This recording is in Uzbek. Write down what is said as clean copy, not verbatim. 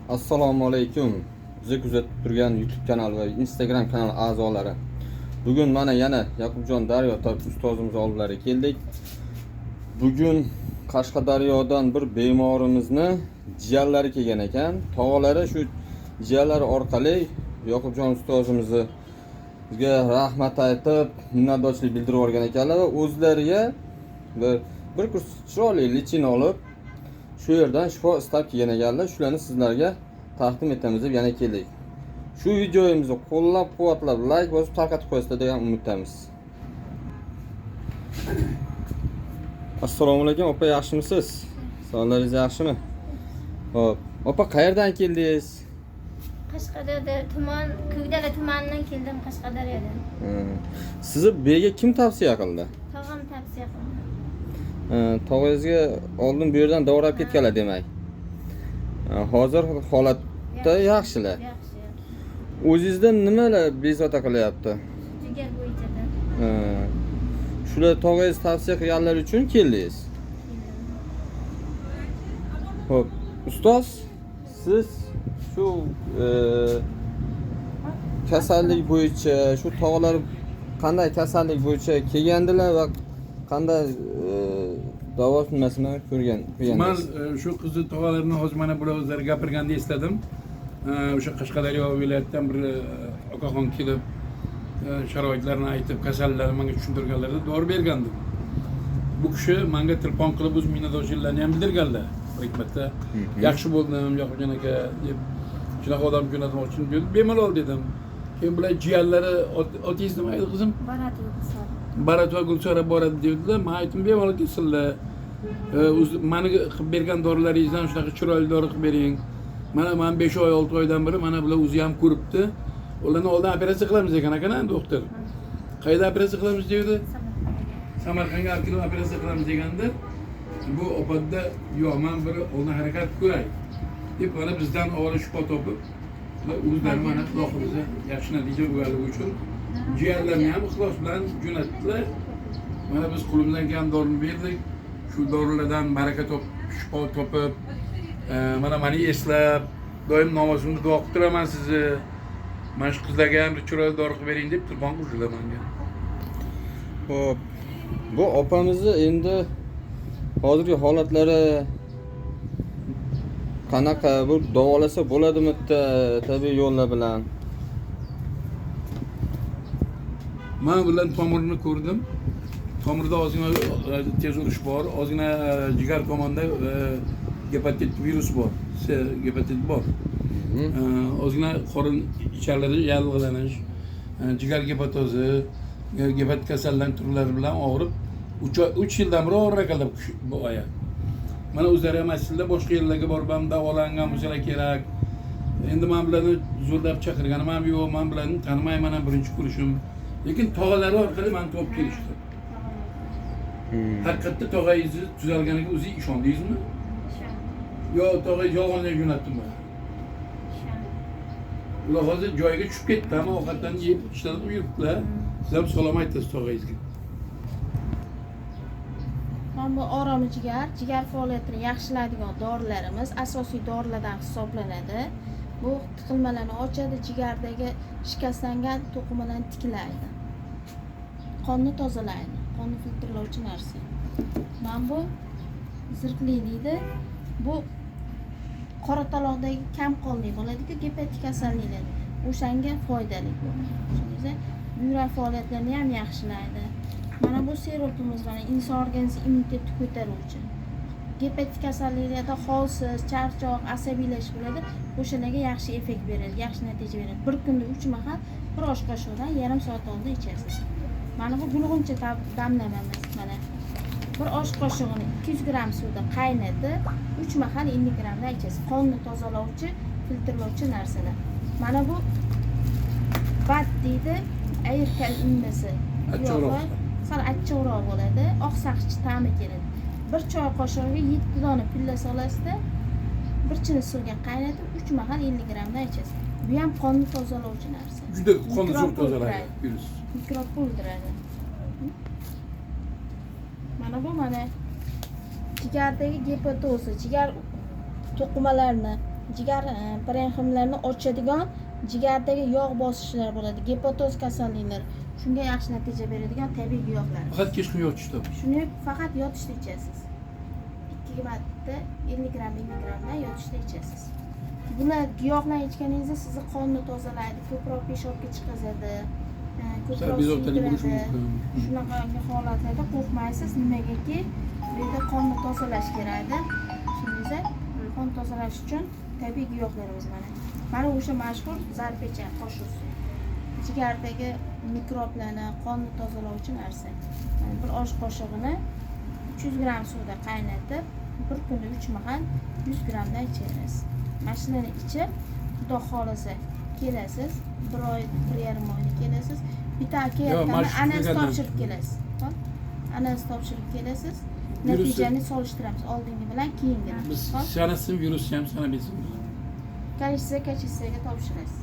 Assalomu alaykum. Bizni kuzatib turgan YouTube kanal va Instagram kanal a'zolari. Bugun mana yana Yaqubjon Daryo ustozimiz oldilari keldik. Bugun Qashqadaryodan bir bemorimizni jiyanlari kelgan ekan. Tog'alari shu jiyanlari orqali Yaqubjon ustozimizga rahmat aytib, minnatdorchilik bildirib olgan ekanlar va o'zlariga bir kurs chiroyli lichin olib shu yerdan shifo istab kelgan ekanlar. Shularni sizlarga taqdim etamiz deb yana keldik. Shu videomizni qo'llab-quvvatlab, like bosib tarqatib qo'yasizlar degan umiddamiz. Assalomu alaykum, opa, yaxshimisiz? Sog'ligingiz yaxshimi? Xo'p, opa, qayerdan keldingiz? Qashqadaryo tuman, Ko'kdala tumanidan keldim, Qashqadaryodan. Sizni bega kim tavsiya qildi? Tog'am tavsiya qildi. Tog'angizga oldin bu yerdan davolab ketganlar demak. Hozir holatda yaxshilar. Yaxshi. O'zingizdan nimalar bezovta qilyapti? Jigar bo'yicha. Shular tog'angiz tavsiya qilganlar uchun keldingiz. Xo'p, ustoz, siz shu kasallik bo'yicha, shu tog'lar qanday kasallik bo'yicha kelgandilar va qanday davo nimasini ko'rgan? Men shu qizni tog'alarini hozir mana bular o'zlari gapirganda esladim. O'sha Qashqadaryo viloyatidan bir okaxon kelib, sharoitlarni aytib, kasallarni menga tushuntirganlarda dori bergandim. Bu kishi menga telefon qilib o'z minnatdorchiliklarni ham bildirganlar. Hikmatda yaxshi bo'ldim, Yaqubjon aka deb shunaqa odam jo'natmoqchi bo'ldim. Bemalol dedim. Keyin bular jiyanlari otingiz nima edi qizim? Barat va Gulsora boradi dedilar. Men aytdim, bemalol kelsinlar. Meni qilib bergan dorilaringizdan shunaqa chiroyli dori qilib bering. Mana men 5 oy 6 oydan beri mana bular o'zi ham ko'ribdi. Ularni oldin operatsiya qilamiz degan ekan, doktor. Qayerda operatsiya qilamiz dedi? Samarqandga olib kelib operatsiya qilamiz deganda, bu opadda yo'q, men bir oldin harakat ko'ray deb mana bizdan avval shifo topib, o'zlari mana xudoxoliza yaxshi natija bo'lganligi uchun jiyanlarni ham ixlos bilan jo'natdilar. Mana biz qo'limizdan kelgan dorini berdik. Shu dorilardan baraka topib, shifo topib, mana meni eslab, doim namozimni duo qilib turaman sizni. Mana shu qizlarga ham bir chiroyli dori qilib bering deb telefon qildilar menga. Xo'p, bu opamizni endi hozirgi holatlari qanaqa, bu davolasa bo'ladimi tabiiy yo'llar bilan? Men bilan tomirni ko'rdim. Tomirda ozgina tez urish bor, ozgina jigar tomonda gepatit virus bor, gepatit bor. Ozgina qorin ichkarida yallig'lanish, jigar gepatozi, gepatit kasalliklari turlari bilan og'rib 3 yildan beri og'rir ekanlar bu oya. Mana o'zlari ham aytdilar, boshqa yerlarga borib ham davolangan bo'lsalar kerak. Endi men bilan zo'rlab chaqirganim ham yo'q, men bilan tanimayman, ham birinchi ko'rishim. Lekin tog'alari orqali meni topib kelishdi. Haqiqatda tog'angizni tuzalganiga o'zingiz ishondingizmi? Yo, tog'angiz yolg'onga jo'natdimi? Ular hozir joyiga tushib ketdi, ammo ovqatlarni yeb ishlatib yuribdilar. Siz ham salom aytasiz tog'angizga. Bu oroma jigar faoliyatini yaxshilaydigan dorilarimiz asosiy dorilardan hisoblanadi. Bu tiqilmalarni ochadi, jigardagi shikastlangan to'qimalarni tiklaydi. Qonni tozalaydi, qonni filtrlovchi narsa. Mana bu zirhli deydi. Bu qorataloqdagi kam qonli bo'ladi-ku, gepatik kasalliklar. O'shanga foydali bu. Tushundingizmi? Yurak faoliyatlarini ham yaxshilaydi. Mana bu sirupimiz mana inson organizmi immunitetni ko'taruvchi. Gepatik kasalliklarda holsiz, charchoq, asabiylashish bo'ladi. O'shalarga yaxshi effekt beradi, yaxshi natija beradi. Bir kunda 3 mahal bir osh qoshiqdan yarim soat oldin ichasiz. Mana bu gulg'uncha damlamamiz mana. Bir osh qoshiqni 200 gram suvda qaynatib, 3 mahal 50 gramdan ichasiz. Qonni tozalovchi, filtrlovchi narsalar. Mana bu bat deydi, ayirkal unnasi. Sal achchiqroq bo'ladi, oqsaqchi ta'mi keladi. Bir choy qoshigiga 7 dona pilla solasizda, bir chini suvga qaynatib 3 mahal 50 gramdan ichasiz. Bu ham qonni tozalovchi narsa. Juda qonni zo'r tozalaydi, virus. Mikrob o'ldiradi. Mana bu mana jigardagi gepatozi, jigar to'qimalarni jigar parenximlarni ochadigan, jigardagi yog' bosishlar bo'ladi, gepatoz kasalliklari. Shunga yaxshi natija beradigan tabiiy giyohlar. Faqat kechqurun yotishda. Shuni faqat yotishda ichasiz. 2 marta 50 gramm dan yotishda ichasiz. Bular giyohlarni ichganingizda sizni qonni tozalaydi, ko'proq peshobga chiqazadi, ko'proq Bezovtalik bo'lishi suydiradi. mumkin. Shunaqa holatlarda qo'rqmaysiz, nimagaki bu yerda qonni tozalash kerakda. Tushundingizmi? Qon tozalash uchun tabiiy giyohlarimiz mana. Mana o'sha mashhur zarpecha qo'shib. Jigardagi mikroblarni, qonni tozalovchi narsa. Mana bir osh qoshiqini 300 gramm suvda qaynatib, bir kunda 3 mahal 100 grammdan ichasiz. Mashinani ichib, xudo xolasa kelasiz, 1 oy, 1,5 oyda kelasiz. Bitta akayotganda analiz topshirib kelasiz. Xo'p? Analiz topshirib kelasiz. Natijani solishtiramiz oldingi bilan keyingini. Biz sanasi virus ham sanamaysiz. Kachisiga topshirasiz.